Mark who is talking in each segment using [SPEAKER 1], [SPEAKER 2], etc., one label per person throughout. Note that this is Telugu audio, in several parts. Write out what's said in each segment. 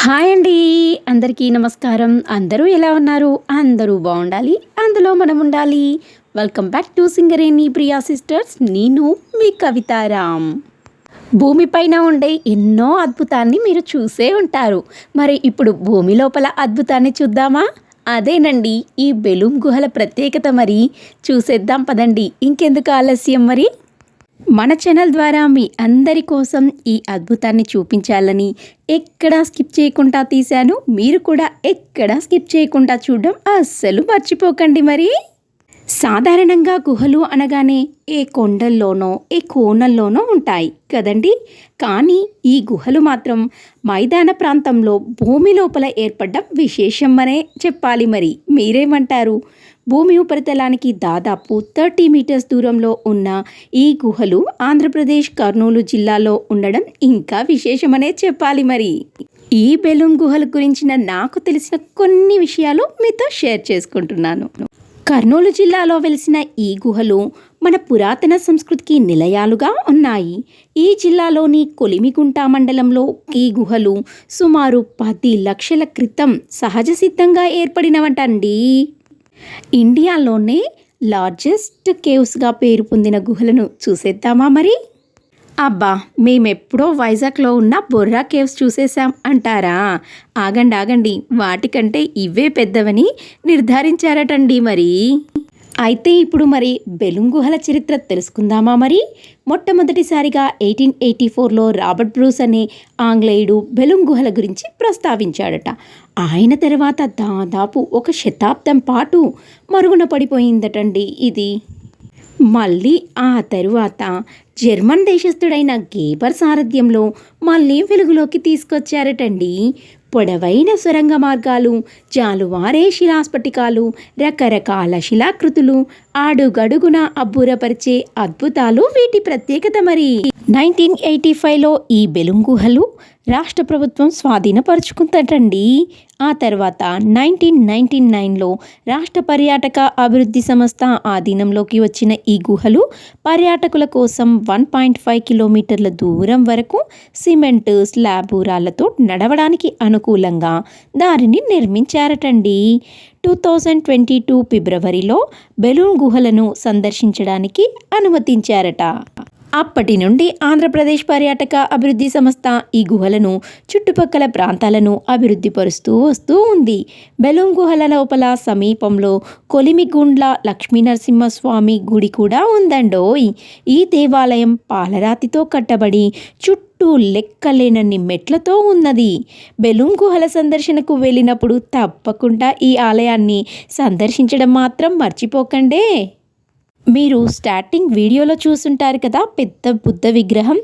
[SPEAKER 1] హాయ్ అండి. అందరికీ నమస్కారం. అందరూ ఎలా ఉన్నారు? అందరూ బాగుండాలి, అందులో మనం ఉండాలి. Welcome back to Singareni Priya sisters. నేను మీ కవితారాం. భూమిపైన ఉండే ఎన్నో అద్భుతాన్ని మీరు చూసే ఉంటారు. మరి ఇప్పుడు భూమి లోపల అద్భుతాన్ని చూద్దామా? అదేనండి ఈ బెలూమ్ గుహల ప్రత్యేకత. మరి చూసేద్దాం పదండి. ఇంకెందుకు ఆలస్యం? మరి మన ఛానల్ ద్వారా మీ అందరి కోసం ఈ అద్భుతాన్ని చూపించాలని ఎక్కడా స్కిప్ చేయకుండా తీశాను. మీరు కూడా ఎక్కడా స్కిప్ చేయకుండా చూడడం అస్సలు మర్చిపోకండి. మరి సాధారణంగా గుహలు అనగానే ఏ కొండల్లోనో ఏ కోనల్లోనో ఉంటాయి కదండి. కానీ ఈ గుహలు మాత్రం మైదాన ప్రాంతంలో భూమి లోపల ఏర్పడడం విశేషం అనే చెప్పాలి. మరి మీరేమంటారు? భూమి ఉపరితలానికి దాదాపు 30 మీటర్స్ దూరంలో ఉన్న ఈ గుహలు ఆంధ్రప్రదేశ్ కర్నూలు జిల్లాలో ఉండడం ఇంకా విశేషమనే చెప్పాలి. మరి ఈ బెలూమ్ గుహల గురించిన నాకు తెలిసిన కొన్ని విషయాలు మీతో షేర్ చేసుకుంటున్నాను. కర్నూలు జిల్లాలో వెలిసిన ఈ గుహలు మన పురాతన సంస్కృతికి నిలయాలుగా ఉన్నాయి. ఈ జిల్లాలోని కొలిమిగుంట మండలంలో ఈ గుహలు సుమారు 10 లక్షల క్రితం సహజ సిద్ధంగా ఏర్పడినవంటండి. ఇండియాలోనే లార్జెస్ట్ కేవ్స్గా పేరు పొందిన గుహలను చూసేద్దామా? మరి అబ్బా, మేమెప్పుడో వైజాగ్లో ఉన్న బొర్రా కేవ్స్ చూసేసాం అంటారా? ఆగండి, వాటికంటే ఇవే పెద్దవని నిర్ధారించారటండి. మరి అయితే ఇప్పుడు మరి బెలూమ్ గుహల చరిత్ర తెలుసుకుందామా? మరి మొట్టమొదటిసారిగా 1884లో రాబర్ట్ బ్రూస్ అనే ఆంగ్లేయుడు బెలూమ్ గుహల గురించి ప్రస్తావించాడట. ఆయన తర్వాత దాదాపు 1 శతాబ్దం పాటు మరుగున పడిపోయిందటండి ఇది. మళ్ళీ ఆ తరువాత జర్మన్ దేశస్థుడైన గేబర్ సారథ్యంలో మళ్ళీ వెలుగులోకి తీసుకొచ్చారటండి. పొడవైన సొరంగ మార్గాలు, జాలువారే శిలాస్ఫటికాలు, రకరకాల శిలాకృతులు, అడుగడుగున అబ్బురపరిచే అద్భుతాలు వీటి ప్రత్యేకత. మరి 1985లో ఈ బెలూమ్ గుహలు రాష్ట్ర ప్రభుత్వం స్వాధీనపరుచుకుందటండి. ఆ తర్వాత 1999లో రాష్ట్ర పర్యాటక అభివృద్ధి సంస్థ ఆధీనంలోకి వచ్చిన ఈ గుహలు పర్యాటకుల కోసం 1.5 కిలోమీటర్ల దూరం వరకు సిమెంట్ స్లాబు రాళ్లతో నడవడానికి అనుకూలంగా దారిని నిర్మించారటండి. 2022 ఫిబ్రవరిలో బెలూమ్ గుహలను సందర్శించడానికి అనుమతించారట. అప్పటి నుండి ఆంధ్రప్రదేశ్ పర్యాటక అభివృద్ధి సంస్థ ఈ గుహలను చుట్టుపక్కల ప్రాంతాలను అభివృద్ధి పరుస్తూ వస్తూ ఉంది. బెలూమ్ గుహల లోపల సమీపంలో కొలిమిగుండ్ల లక్ష్మీనరసింహస్వామి గుడి కూడా ఉందండోయ్. ఈ దేవాలయం పాలరాతితో కట్టబడి చుట్టూ లెక్కలేనన్ని మెట్లతో ఉన్నది. బెలూమ్ గుహల సందర్శనకు వెళ్ళినప్పుడు తప్పకుండా ఈ ఆలయాన్ని సందర్శించడం మాత్రం మర్చిపోకండే. మీరు స్టార్టింగ్ వీడియోలో చూసుంటారు కదా, పెద్ద బుద్ధ విగ్రహం.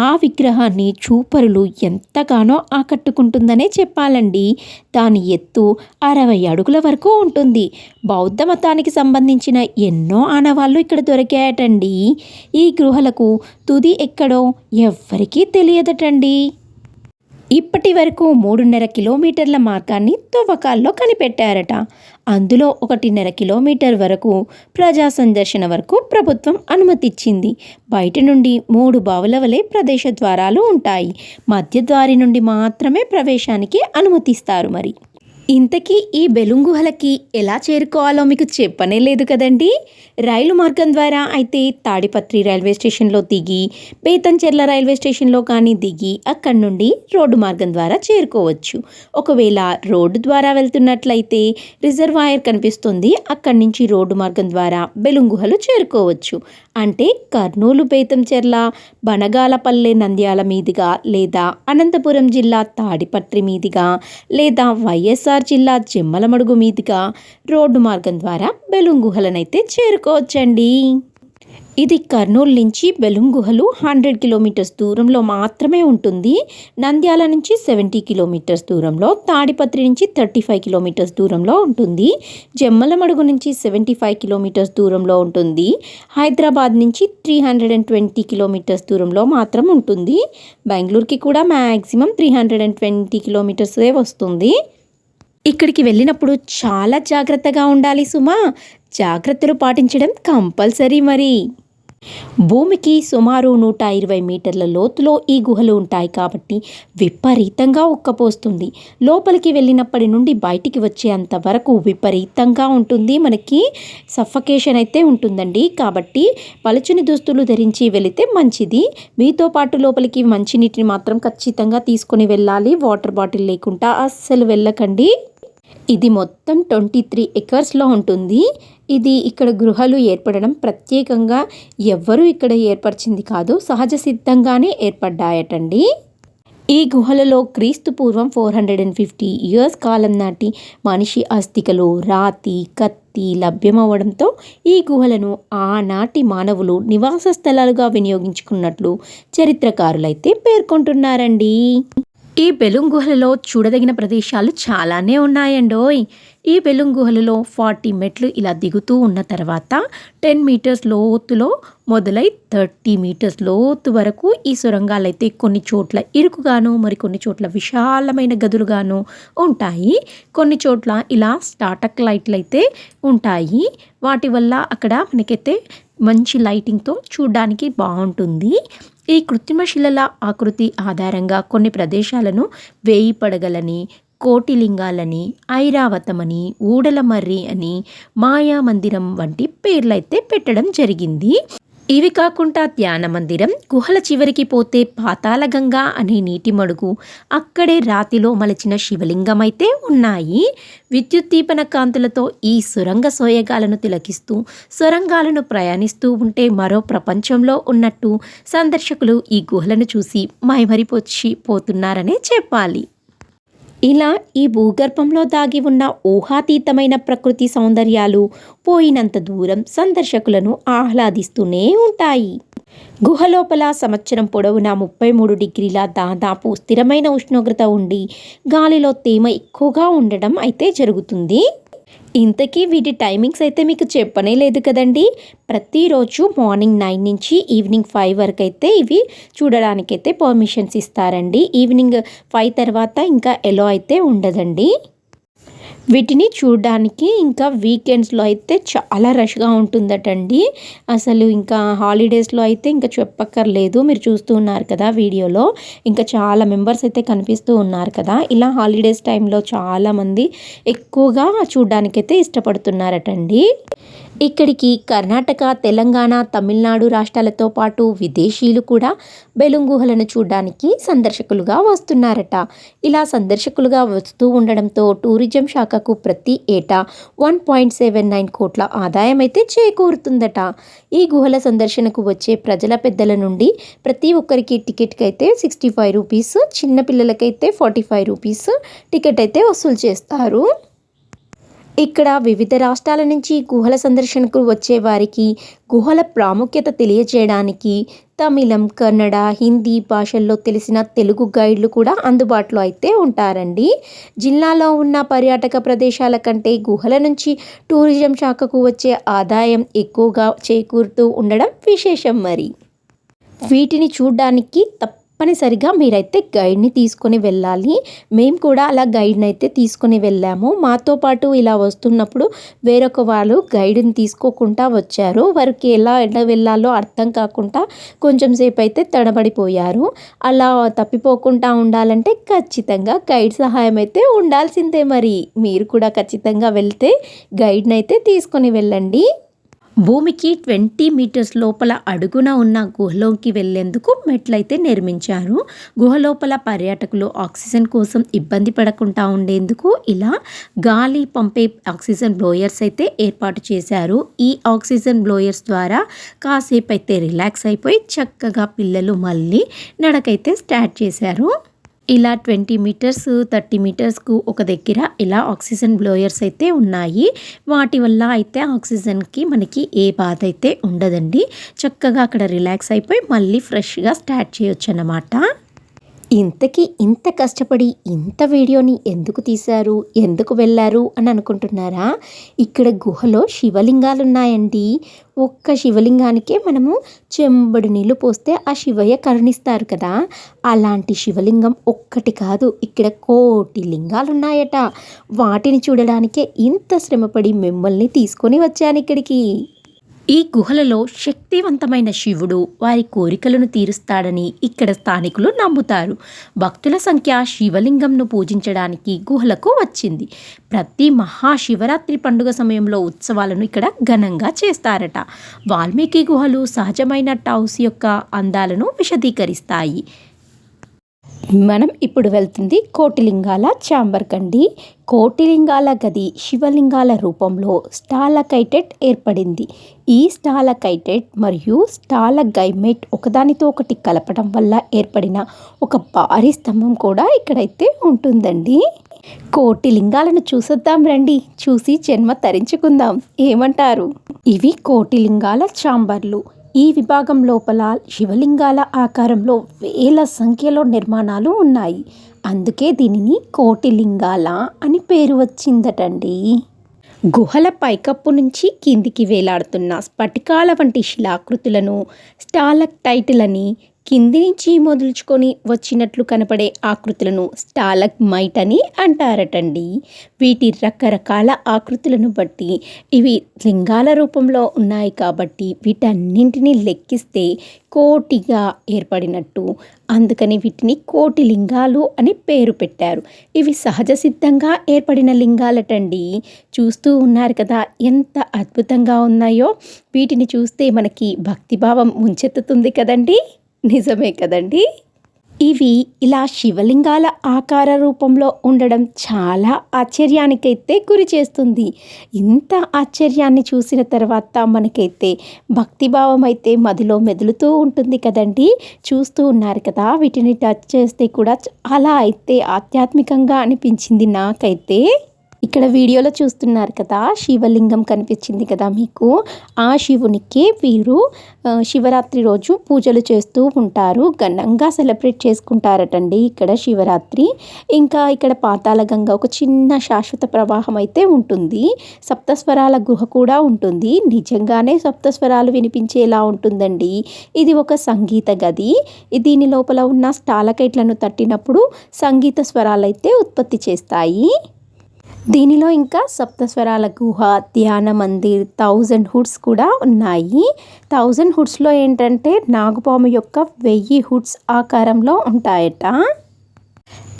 [SPEAKER 1] ఆ విగ్రహాన్ని చూపరులు ఎంతగానో ఆకట్టుకుంటుందనే చెప్పాలండి. దాని ఎత్తు 60 అడుగుల వరకు ఉంటుంది. బౌద్ధ మతానికి సంబంధించిన ఎన్నో ఆనవాళ్ళు ఇక్కడ దొరికాయటండి. ఈ గుహలకు తుది ఎక్కడో ఎవ్వరికీ తెలియదటండి. ఇప్పటి వరకు 3.5 కిలోమీటర్ల మార్గాన్ని తవ్వకాల్లో కనిపెట్టారట. అందులో 1.5 కిలోమీటర్ వరకు ప్రజా సందర్శన వరకు ప్రభుత్వం అనుమతిచ్చింది. బయట నుండి 3 బావుల వలె ప్రవేశ ద్వారాలు ఉంటాయి. మధ్య ద్వారి నుండి మాత్రమే ప్రవేశానికి అనుమతిస్తారు. మరి ఇంతకీ ఈ బెలూమ్ గుహలకి ఎలా చేరుకోవాలో మీకు చెప్పనే లేదు కదండి. రైలు మార్గం ద్వారా అయితే తాడిపత్రి రైల్వే స్టేషన్లో దిగి, బేతంచెర్ల రైల్వే స్టేషన్లో కానీ దిగి అక్కడి నుండి రోడ్డు మార్గం ద్వారా చేరుకోవచ్చు. ఒకవేళ రోడ్డు ద్వారా వెళ్తున్నట్లయితే రిజర్వాయర్ కనిపిస్తుంది, అక్కడి నుంచి రోడ్డు మార్గం ద్వారా బెలూమ్ గుహలు చేరుకోవచ్చు. అంటే కర్నూలు బేతంచెర్ల బనగాలపల్లె నంద్యాల మీదుగా, లేదా అనంతపురం జిల్లా తాడిపత్రి మీదుగా, లేదా వైఎస్ఆర్ జిల్లా జమ్మలమడుగు మీదుగా రోడ్డు మార్గం ద్వారా బెలూమ్ గుహలనైతే చేరుకోవచ్చండి. ఇది కర్నూలు నుంచి బెలూమ్ గుహలు 100 కిలోమీటర్స్ దూరంలో మాత్రమే ఉంటుంది. నంద్యాల నుంచి 70 కిలోమీటర్స్ దూరంలో, తాడిపత్రి నుంచి 35 కిలోమీటర్స్ దూరంలో ఉంటుంది. జమ్మలమడుగు నుంచి 75 కిలోమీటర్స్ దూరంలో ఉంటుంది. హైదరాబాద్ నుంచి 320 కిలోమీటర్స్ దూరంలో మాత్రం ఉంటుంది. బెంగళూరుకి కూడా మ్యాక్సిమం 320 కిలోమీటర్సే వస్తుంది. ఇక్కడికి వెళ్ళినప్పుడు చాలా జాగ్రత్తగా ఉండాలి సుమా. జాగ్రత్తలు పాటించడం కంపల్సరీ. మరి భూమికి సుమారు 120 మీటర్ల లోతులో ఈ గుహలు ఉంటాయి కాబట్టి విపరీతంగా ఉక్కపోస్తుంది. లోపలికి వెళ్ళినప్పటి నుండి బయటికి వచ్చేంత వరకు విపరీతంగా ఉంటుంది. మనకి సఫకేషన్ అయితే ఉంటుందండి. కాబట్టి పలుచని దుస్తులు ధరించి వెళితే మంచిది. మీతో పాటు లోపలికి మంచినీటిని మాత్రం ఖచ్చితంగా తీసుకొని వెళ్ళాలి. వాటర్ బాటిల్ లేకుండా అస్సలు వెళ్ళకండి. ఇది మొత్తం 23 ఎకర్స్లో ఉంటుంది. ఇది ఇక్కడ గృహలు ఏర్పడడం ప్రత్యేకంగా ఎవ్వరూ ఇక్కడ ఏర్పరిచింది కాదు, సహజ సిద్ధంగానే ఏర్పడ్డాయటండి. ఈ గుహలలో క్రీస్తు పూర్వం 450 ఇయర్స్ కాలం నాటి మనిషి అస్థికలు, రాతి, కత్తి లభ్యమవడంతో ఈ గుహలను ఆనాటి మానవులు నివాస స్థలాలుగా వినియోగించుకున్నట్లు చరిత్రకారులైతే పేర్కొంటున్నారండి. ఈ బెలూమ్ గుహలలో చూడదగిన ప్రదేశాలు చాలానే ఉన్నాయండోయ్. ఈ బెలూమ్ గుహలలో 40 మెట్లు ఇలా దిగుతూ ఉన్న తర్వాత 10 మీటర్స్ లోతులో మొదలై 30 మీటర్స్ లోతు వరకు ఈ సొరంగాలు అయితే కొన్ని చోట్ల ఇరుకుగాను, మరికొన్ని చోట్ల విశాలమైన గదులుగాను ఉంటాయి. కొన్ని చోట్ల ఇలా స్టార్టక్ లైట్లు అయితే ఉంటాయి. వాటి వల్ల అక్కడ మనకైతే మంచి లైటింగ్తో చూడడానికి బాగుంటుంది. ఈ కృత్రిమ శిలల ఆకృతి ఆధారంగా కొన్ని ప్రదేశాలను వేయి పడగలని, కోటిలింగాలని, ఐరావతమని, ఊడలమర్రి అని, మాయా మందిరం వంటి పేర్లైతే పెట్టడం జరిగింది. ఇవి కాకుండా ధ్యాన మందిరం, గుహల చివరికి పోతే పాతాళగంగా అనే నీటి మడుగు, అక్కడే రాతిలో మలచిన శివలింగం అయితే ఉన్నాయి. విద్యుత్ దీపన కాంతులతో ఈ సొరంగ సోయగాలను తిలకిస్తూ సొరంగాలను ప్రయాణిస్తూ ఉంటే మరో ప్రపంచంలో ఉన్నట్టు సందర్శకులు ఈ గుహలను చూసి మైమరిపోతున్నారనే చెప్పాలి. ఇలా ఈ భూగర్భంలో దాగి ఉన్న ఊహాతీతమైన ప్రకృతి సౌందర్యాలు పోయినంత దూరం సందర్శకులను ఆహ్లాదిస్తూనే ఉంటాయి. గుహలోపల సంవత్సరం పొడవునా 33 డిగ్రీల దాదాపు స్థిరమైన ఉష్ణోగ్రత ఉండి గాలిలో తేమ ఎక్కువగా ఉండడం అయితే జరుగుతుంది. ఇంతకీ వీటి టైమింగ్స్ అయితే మీకు చెప్పనే లేదు కదండి. ప్రతిరోజు మార్నింగ్ 9 నుంచి ఈవినింగ్ 5 వరకు అయితే ఇవి చూడడానికైతే పర్మిషన్స్ ఇస్తారండి. ఈవినింగ్ 5 తర్వాత ఇంకా ఎలో అయితే ఉండదండి. వీటిని చూడడానికి ఇంకా వీకెండ్స్లో అయితే చాలా రష్గా ఉంటుందటండి. అసలు ఇంకా హాలిడేస్లో అయితే ఇంకా చెప్పక్కర్లేదు. మీరు చూస్తూ ఉన్నారు కదా వీడియోలో, ఇంకా చాలా మెంబర్స్ అయితే కనిపిస్తూ ఉన్నారు కదా. ఇలా హాలిడేస్ టైంలో చాలామంది ఎక్కువగా చూడడానికైతే ఇష్టపడుతున్నారటండి. ఇక్కడికి కర్ణాటక, తెలంగాణ, తమిళనాడు రాష్ట్రాలతో పాటు విదేశీయులు కూడా బెలూమ్ గుహలను చూడడానికి సందర్శకులుగా వస్తున్నారట. ఇలా సందర్శకులుగా వస్తూ ఉండడంతో టూరిజం శాఖకు ప్రతి ఏటా 1.79 కోట్ల ఆదాయం అయితే చేకూరుతుందట. ఈ గుహల సందర్శనకు వచ్చే ప్రజల పెద్దల నుండి ప్రతి ఒక్కరికి టికెట్కి అయితే 65 రూపీస్, చిన్నపిల్లలకైతే 45 రూపీస్ టికెట్ అయితే వసూలు చేస్తారు. ఇక్కడ వివిధ రాష్ట్రాల నుంచి గుహల సందర్శనకు వచ్చే వారికి గుహల ప్రాముఖ్యత తెలియజేయడానికి తమిళం, కన్నడ, హిందీ భాషల్లో తెలిసిన తెలుగు గైడ్లు కూడా అందుబాటులో అయితే ఉంటారండి. జిల్లాలో ఉన్న పర్యాటక ప్రదేశాల కంటే గుహల నుంచి టూరిజం శాఖకు వచ్చే ఆదాయం ఎక్కువగా చేకూరుతూ ఉండడం విశేషం. మరి వీటిని చూడడానికి తప్పనిసరిగా మీరైతే గైడ్ని తీసుకొని వెళ్ళాలి. మేము కూడా అలా గైడ్ని అయితే తీసుకొని వెళ్ళాము. మాతో పాటు ఇలా వస్తున్నప్పుడు వేరొక వాళ్ళు గైడ్ని తీసుకోకుండా వచ్చారు. వారికి ఎలా వెళ్ళాలో అర్థం కాకుండా కొంచెం సేపు అయితే తడబడిపోయారు. అలా తప్పిపోకుండా ఉండాలంటే ఖచ్చితంగా గైడ్ సహాయం అయితే ఉండాల్సిందే. మరి మీరు కూడా ఖచ్చితంగా వెళ్తే గైడ్ని అయితే తీసుకొని వెళ్ళండి. భూమికి 20 మీటర్స్ లోపల అడుగున ఉన్న గుహలోకి వెళ్లేందుకు మెట్లయితే నిర్మించారు. గుహలోపల పర్యాటకులు ఆక్సిజన్ కోసం ఇబ్బంది పడకుండా ఉండేందుకు ఇలా గాలి పంపే ఆక్సిజన్ బ్లోయర్స్ అయితే ఏర్పాటు చేశారు. ఈ ఆక్సిజన్ బ్లోయర్స్ ద్వారా కాసేపు అయితే రిలాక్స్ అయిపోయి చక్కగా పిల్లలు మళ్ళీ నడకైతే స్టార్ట్ చేశారు. ఇలా 20 మీటర్స్ 30 మీటర్స్కు ఒక దగ్గర ఇలా ఆక్సిజన్ బ్లోయర్స్ అయితే ఉన్నాయి. వాటి వల్ల అయితే ఆక్సిజన్కి మనకి ఏ బాధ అయితే ఉండదండి. చక్కగా అక్కడ రిలాక్స్ అయిపోయి మళ్ళీ ఫ్రెష్గా స్టార్ట్ చేయొచ్చు అన్నమాట. ఇంతకీ ఇంత కష్టపడి ఇంత వీడియోని ఎందుకు తీశారు, ఎందుకు వెళ్ళారు అని అనుకుంటున్నారా? ఇక్కడ గుహలో శివలింగాలు ఉన్నాయండి. ఒక్క శివలింగానికే మనము చెంబడి నీళ్ళు పోస్తే ఆ శివయ్య కరుణిస్తారు కదా, అలాంటి శివలింగం ఒక్కటి కాదు, ఇక్కడ కోటి లింగాలు ఉన్నాయట. వాటిని చూడడానికే ఇంత శ్రమపడి మిమ్మల్ని తీసుకొని వచ్చాను ఇక్కడికి. ఈ గుహలలో శక్తివంతమైన శివుడు వారి కోరికలను తీరుస్తాడని ఇక్కడ స్థానికులు నమ్ముతారు. భక్తుల సంఖ్య శివలింగంను పూజించడానికి గుహలకు వచ్చింది. ప్రతి మహాశివరాత్రి పండుగ సమయంలో ఉత్సవాలను ఇక్కడ ఘనంగా చేస్తారట. వాల్మీకి గుహలు సహజమైన టౌస్ యొక్క అందాలను విశదీకరిస్తాయి. మనం ఇప్పుడు వెళ్తుంది కోటిలింగాల ఛాంబర్ కండి. కోటిలింగాల గది శివలింగాల రూపంలో స్టాలకైటెట్ ఏర్పడింది. ఈ స్టాలకైటెట్ మరియు స్టాలగైమెట్ ఒకదానితో ఒకటి కలపడం వల్ల ఏర్పడిన ఒక భారీ స్తంభం కూడా ఇక్కడైతే ఉంటుందండి. కోటిలింగాలను చూసొద్దాం రండి, చూసి జన్మ తరించుకుందాం, ఏమంటారు? ఇవి కోటిలింగాల ఛాంబర్లు. ఈ విభాగం లోపల శివలింగాల ఆకారంలో వేల సంఖ్యలో నిర్మాణాలు ఉన్నాయి. అందుకే దీనిని కోటిలింగాల అని పేరు వచ్చిందటండి. గుహల పైకప్పు నుంచి కిందికి వేలాడుతున్న స్ఫటికాల వంటి శిలాకృతులను స్టాలక్టైట్లని, కింది నుంచి మొదలుచుకొని వచ్చినట్లు కనపడే ఆకృతులను స్టాలగ్మైట్ అని అంటారటండి. వీటి రకరకాల ఆకృతులను బట్టి ఇవి లింగాల రూపంలో ఉన్నాయి కాబట్టి వీటన్నింటినీ లెక్కిస్తే కోటిగా ఏర్పడినట్టు. అందుకని వీటిని కోటి లింగాలు అని పేరు పెట్టారు. ఇవి సహజ సిద్ధంగా ఏర్పడిన లింగాలటండి. చూస్తూ ఉన్నారు కదా ఎంత అద్భుతంగా ఉన్నాయో. వీటిని చూస్తే మనకి భక్తిభావం ముంచెత్తుతుంది కదండి. నిజమే కదండి. ఇవి ఇలా శివలింగాల ఆకార రూపంలో ఉండడం చాలా ఆశ్చర్యానికైతే గురి చేస్తుంది. ఇంత ఆశ్చర్యాన్ని చూసిన తర్వాత మనకైతే భక్తిభావం అయితే మదిలో మెదులుతూ ఉంటుంది కదండి. చూస్తూ ఉన్నారు కదా, వీటిని టచ్ చేస్తే కూడా అలా అయితే ఆధ్యాత్మికంగా అనిపించింది నాకైతే. ఇక్కడ వీడియోలో చూస్తున్నారు కదా, శివలింగం కనిపించింది కదా మీకు. ఆ శివునికి వీరు శివరాత్రి రోజు పూజలు చేస్తూ ఉంటారు. ఘనంగా సెలబ్రేట్ చేసుకుంటారటండి ఇక్కడ శివరాత్రి. ఇంకా ఇక్కడ పాతాళగంగ ఒక చిన్న శాశ్వత ప్రవాహం అయితే ఉంటుంది. సప్తస్వరాల గుహ కూడా ఉంటుంది. నిజంగానే సప్తస్వరాలు వినిపించేలా ఉంటుందండి. ఇది ఒక సంగీత గది. దీని లోపల ఉన్న స్టాలకైట్లను తట్టినప్పుడు సంగీత స్వరాలు అయితే ఉత్పత్తి చేస్తాయి. దీనిలో ఇంకా సప్తస్వరాల గుహ, ధ్యాన మందిర్, 1000 హుడ్స్ కూడా ఉన్నాయి. 1000 హుడ్స్లో ఏంటంటే నాగుపాము యొక్క 1000 హుడ్స్ ఆకారంలో ఉంటాయట.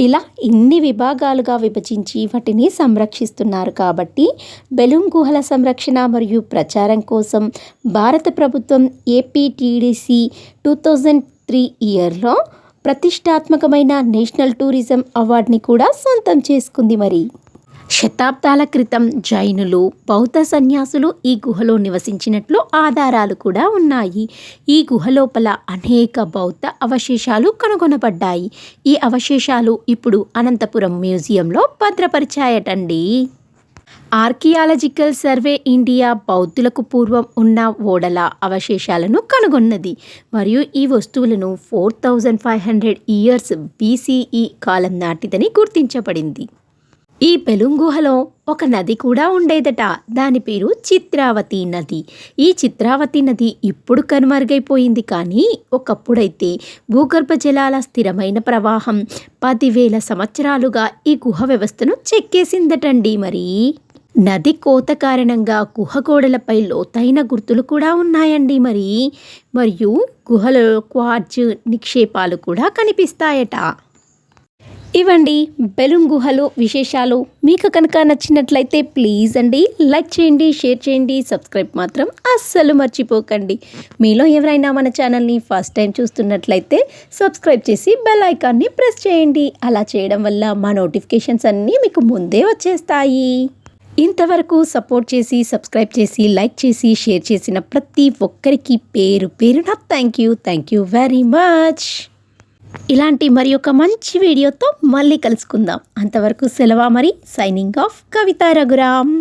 [SPEAKER 1] ఇలా ఇన్ని విభాగాలుగా విభజించి వాటిని సంరక్షిస్తున్నారు కాబట్టి బెలూమ్ గుహల సంరక్షణ మరియు ప్రచారం కోసం భారత ప్రభుత్వం ఏపీటీడీసీ 2003 ఇయర్లో ప్రతిష్టాత్మకమైన నేషనల్ టూరిజం అవార్డుని కూడా సొంతం చేసుకుంది. మరి శతాబ్దాల క్రితం జైనులు, బౌద్ధ సన్యాసులు ఈ గుహలో నివసించినట్లు ఆధారాలు కూడా ఉన్నాయి. ఈ గుహ లోపల అనేక బౌద్ధ అవశేషాలు కనుగొనబడ్డాయి. ఈ అవశేషాలు ఇప్పుడు అనంతపురం మ్యూజియంలో భద్రపరిచాయటండి. ఆర్కియాలజికల్ సర్వే ఇండియా బౌద్ధులకు పూర్వం ఉన్న ఓడల అవశేషాలను కనుగొన్నది మరియు ఈ వస్తువులను 4500 ఇయర్స్ BCE కాలం నాటిదని గుర్తించబడింది. ఈ బెలూమ్ గుహలో ఒక నది కూడా ఉండేదట. దాని పేరు చిత్రావతి నది. ఈ చిత్రావతి నది ఇప్పుడు కనుమరుగైపోయింది. కానీ ఒకప్పుడైతే భూగర్భ జలాల స్థిరమైన ప్రవాహం 10,000 సంవత్సరాలుగా ఈ గుహ వ్యవస్థను చెక్కేసిందటండి. మరి నది కోత కారణంగా గుహ గోడలపై లోతైన గుర్తులు కూడా ఉన్నాయండి. మరియు గుహలో క్వార్ట్జ్ నిక్షేపాలు కూడా కనిపిస్తాయట. ఇవండి బెలూమ్ గుహలు విశేషాలు. మీకు కనుక నచ్చినట్లయితే ప్లీజ్ అండి లైక్ చేయండి, షేర్ చేయండి, సబ్స్క్రైబ్ మాత్రం అస్సలు మర్చిపోకండి. మీలో ఎవరైనా మన ఛానల్ని ఫస్ట్ టైం చూస్తున్నట్లయితే సబ్స్క్రైబ్ చేసి బెల్ ఐకాన్ని ప్రెస్ చేయండి. అలా చేయడం వల్ల మా నోటిఫికేషన్స్ అన్నీ మీకు ముందే వచ్చేస్తాయి. ఇంతవరకు సపోర్ట్ చేసి, సబ్స్క్రైబ్ చేసి, లైక్ చేసి, షేర్ చేసిన ప్రతి ఒక్కరికి పేరు పేరున థ్యాంక్ యూ వెరీ మచ్. ఇలాంటి మరి ఒక మంచి వీడియోతో మళ్ళీ కలుసుకుందాం. అంతవరకు సెలవా. మరి సైనింగ్ ఆఫ్ కవితా రఘురామ్.